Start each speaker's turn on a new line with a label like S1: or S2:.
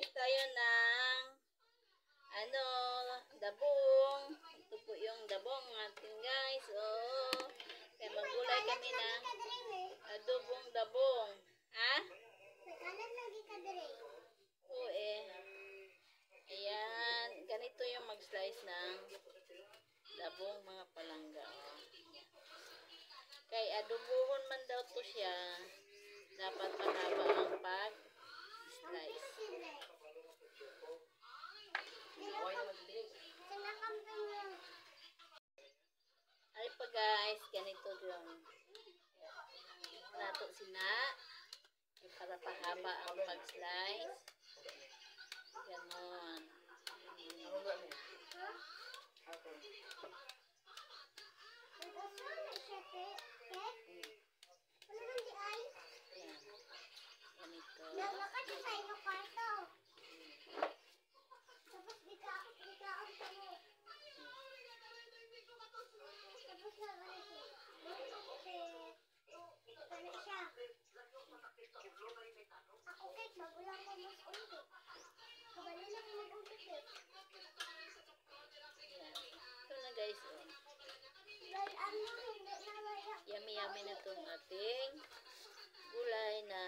S1: guys, tayo ng ano, dabong. Ito po yung dabong natin guys. Oh, kaya maggulay kami ng adobong dabong. Ha?
S2: Nagkalat lagi ka dire.
S1: Oo Ayan, ganito yung mag-slice ng dabong mga palangga. Oh. Kay adobohon man daw to siya. Dapat mahaba ang pag-slice. Ay pa guys, ganito yun. Nato sina para pahaba ang pag-slice. Ganon. Ganito.
S2: Naglakat sa ino kwarto. Tapos biglaan sa mo. Tapos na ganito. Ano siya? Ako cake, magulang ko mas unti. Kabalo lang yung mag-unti cake.
S1: Ito na guys, oh.
S2: Well, ano, hindi na wala.
S1: Yummy na itong ating gulay na